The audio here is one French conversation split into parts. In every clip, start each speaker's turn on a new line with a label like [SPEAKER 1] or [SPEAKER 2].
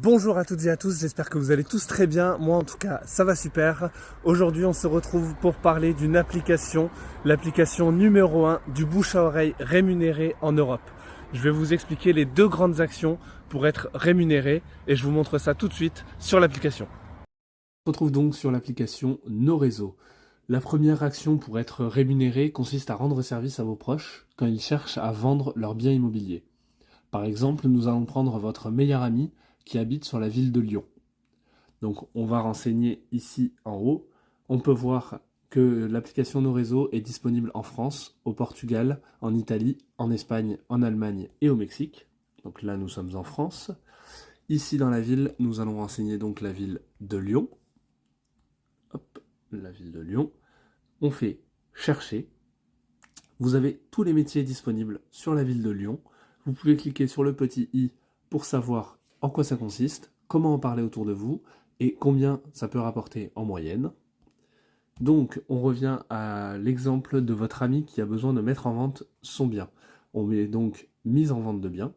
[SPEAKER 1] Bonjour à toutes et à tous, j'espère que vous allez tous très bien. Moi en tout cas, ça va super. Aujourd'hui, on se retrouve pour parler d'une application, l'application numéro 1 du bouche à oreille rémunéré en Europe. Je vais vous expliquer les deux grandes actions pour être rémunéré et je vous montre ça tout de suite sur l'application. On se retrouve donc sur l'application NoRéseau. La première action pour être rémunéré consiste à rendre service à vos proches quand ils cherchent à vendre leurs biens immobiliers. Par exemple, nous allons prendre votre meilleur ami qui habite sur la ville de Lyon. Donc on va renseigner ici en haut. On peut voir que l'application NoRéseau est disponible en France, au Portugal, en Italie, en Espagne, en Allemagne et au Mexique. Donc là nous sommes en France. Ici dans la ville, nous allons renseigner donc la ville de Lyon. Hop, la ville de Lyon. On fait chercher. Vous avez tous les métiers disponibles sur la ville de Lyon. Vous pouvez cliquer sur le petit i pour savoir en quoi ça consiste, comment en parler autour de vous et combien ça peut rapporter en moyenne. Donc on revient à l'exemple de votre ami qui a besoin de mettre en vente son bien. On met donc mise en vente de biens.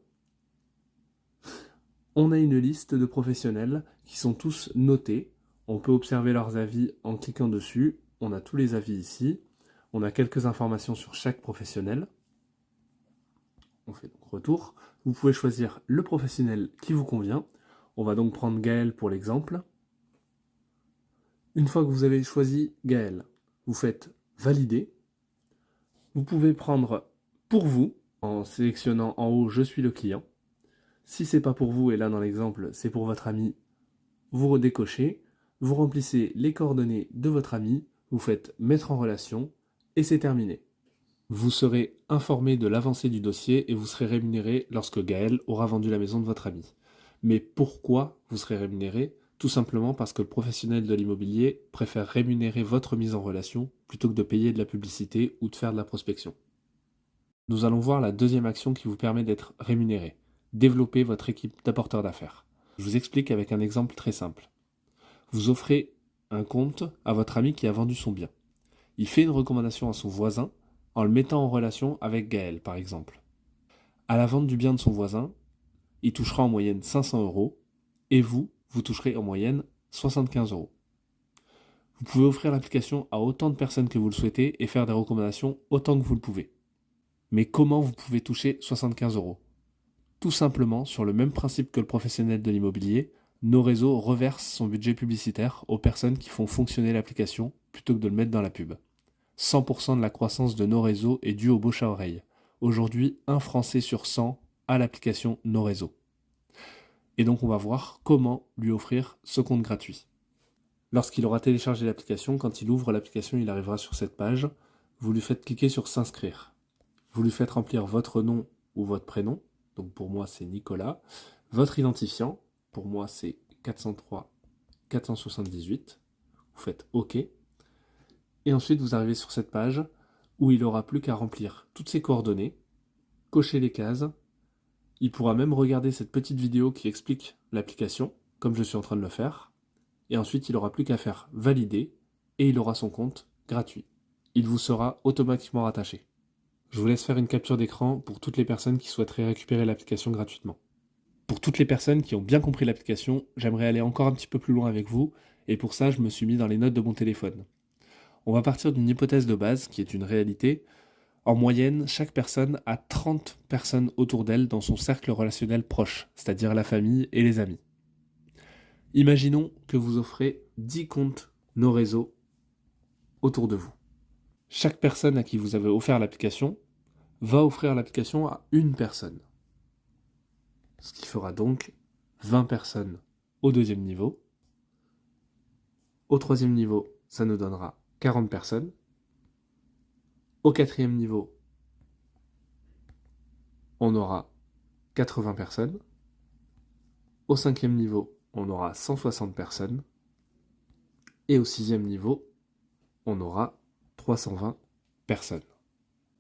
[SPEAKER 1] On a une liste de professionnels qui sont tous notés. On peut observer leurs avis en cliquant dessus. On a tous les avis ici. On a quelques informations sur chaque professionnel. On fait donc retour. Vous pouvez choisir le professionnel qui vous convient. On va donc prendre Gaël pour l'exemple. Une fois que vous avez choisi Gaël, vous faites valider. Vous pouvez prendre pour vous, en sélectionnant en haut « Je suis le client ». Si ce n'est pas pour vous, et là dans l'exemple, c'est pour votre ami, vous redécochez. Vous remplissez les coordonnées de votre ami, vous faites « Mettre en relation » et c'est terminé. Vous serez informé de l'avancée du dossier et vous serez rémunéré lorsque Gaël aura vendu la maison de votre ami. Mais pourquoi vous serez rémunéré? Tout simplement parce que le professionnel de l'immobilier préfère rémunérer votre mise en relation plutôt que de payer de la publicité ou de faire de la prospection. Nous allons voir la deuxième action qui vous permet d'être rémunéré. Développer votre équipe d'apporteurs d'affaires. Je vous explique avec un exemple très simple. Vous offrez un compte à votre ami qui a vendu son bien. Il fait une recommandation à son voisin en le mettant en relation avec Gaël, par exemple. À la vente du bien de son voisin, il touchera en moyenne 500 € et vous toucherez en moyenne 75 €. Vous pouvez offrir l'application à autant de personnes que vous le souhaitez et faire des recommandations autant que vous le pouvez. Mais comment vous pouvez toucher 75 €? Tout simplement, sur le même principe que le professionnel de l'immobilier, NoRéseau reverse son budget publicitaire aux personnes qui font fonctionner l'application plutôt que de le mettre dans la pub. 100% de la croissance de NoRéseau est due au bouche à oreille. Aujourd'hui, 1 Français sur 100 a l'application NoRéseau. Et donc on va voir comment lui offrir ce compte gratuit. Lorsqu'il aura téléchargé l'application, quand il ouvre l'application, il arrivera sur cette page. Vous lui faites cliquer sur s'inscrire. Vous lui faites remplir votre nom ou votre prénom. Donc pour moi c'est Nicolas. Votre identifiant, pour moi c'est 403 478. Vous faites OK. Et ensuite, vous arrivez sur cette page où il n'aura plus qu'à remplir toutes ses coordonnées, cocher les cases. Il pourra même regarder cette petite vidéo qui explique l'application, comme je suis en train de le faire. Et ensuite, il n'aura plus qu'à faire valider et il aura son compte gratuit. Il vous sera automatiquement rattaché. Je vous laisse faire une capture d'écran pour toutes les personnes qui souhaiteraient récupérer l'application gratuitement. Pour toutes les personnes qui ont bien compris l'application, j'aimerais aller encore un petit peu plus loin avec vous et pour ça, je me suis mis dans les notes de mon téléphone. On va partir d'une hypothèse de base, qui est une réalité. En moyenne, chaque personne a 30 personnes autour d'elle dans son cercle relationnel proche, c'est-à-dire la famille et les amis. Imaginons que vous offrez 10 comptes NoRéseau autour de vous. Chaque personne à qui vous avez offert l'application va offrir l'application à une personne. Ce qui fera donc 20 personnes au deuxième niveau. Au troisième niveau, ça nous donnera 40 personnes. Au quatrième niveau, on aura 80 personnes. Au cinquième niveau, on aura 160 personnes. Et au sixième niveau, on aura 320 personnes.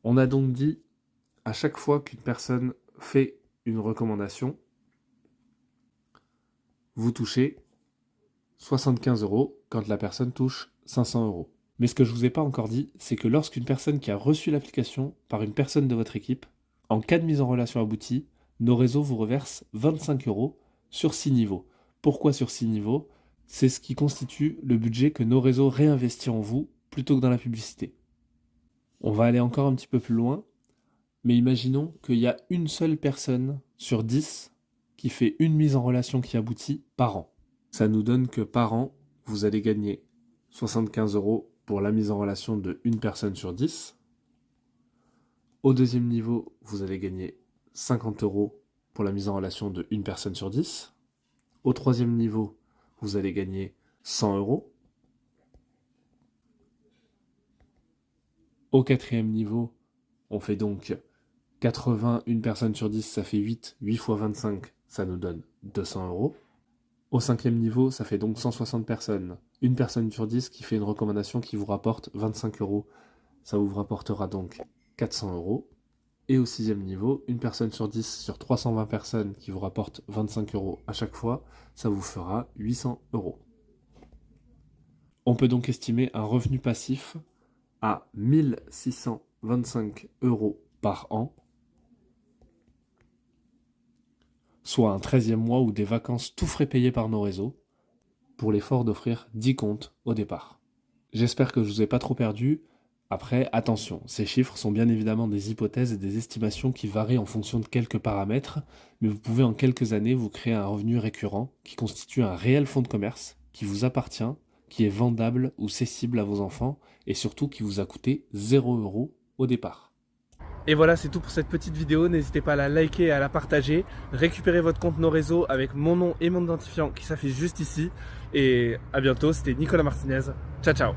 [SPEAKER 1] On a donc dit, à chaque fois qu'une personne fait une recommandation, vous touchez 75 € quand la personne touche 500 €. Mais ce que je ne vous ai pas encore dit, c'est que lorsqu'une personne qui a reçu l'application par une personne de votre équipe, en cas de mise en relation aboutie, NoRéseau vous reverse 25 € sur 6 niveaux. Pourquoi sur 6 niveaux? C'est ce qui constitue le budget que nos réseaux réinvestissent en vous plutôt que dans la publicité. On va aller encore un petit peu plus loin, mais imaginons qu'il y a une seule personne sur 10 qui fait une mise en relation qui aboutit par an. Ça nous donne que par an, vous allez gagner 75 € pour la mise en relation de une personne sur 10. Au deuxième niveau, vous allez gagner 50 € pour la mise en relation de une personne sur 10. Au troisième niveau, vous allez gagner 100 €. Au quatrième niveau, on fait donc 80, une personne sur 10, ça fait 8. 8 fois 25, ça nous donne 200 €. Au cinquième niveau, ça fait donc 160 personnes. Une personne sur 10 qui fait une recommandation qui vous rapporte 25 €. Ça vous rapportera donc 400 €. Et au sixième niveau, une personne sur 10 sur 320 personnes qui vous rapporte 25 € à chaque fois, ça vous fera 800 €. On peut donc estimer un revenu passif à 1625 € par an, soit un 13e mois ou des vacances tout frais payés par nos réseaux, pour l'effort d'offrir 10 comptes au départ. J'espère que je ne vous ai pas trop perdu. Après, attention, ces chiffres sont bien évidemment des hypothèses et des estimations qui varient en fonction de quelques paramètres, mais vous pouvez en quelques années vous créer un revenu récurrent qui constitue un réel fonds de commerce qui vous appartient, qui est vendable ou cessible à vos enfants et surtout qui vous a coûté 0 € au départ. Et voilà, c'est tout pour cette petite vidéo. N'hésitez pas à la liker et à la partager. Récupérez votre compte Nos Réseaux avec mon nom et mon identifiant qui s'affiche juste ici. Et à bientôt, c'était Nicolas Martinez. Ciao, ciao.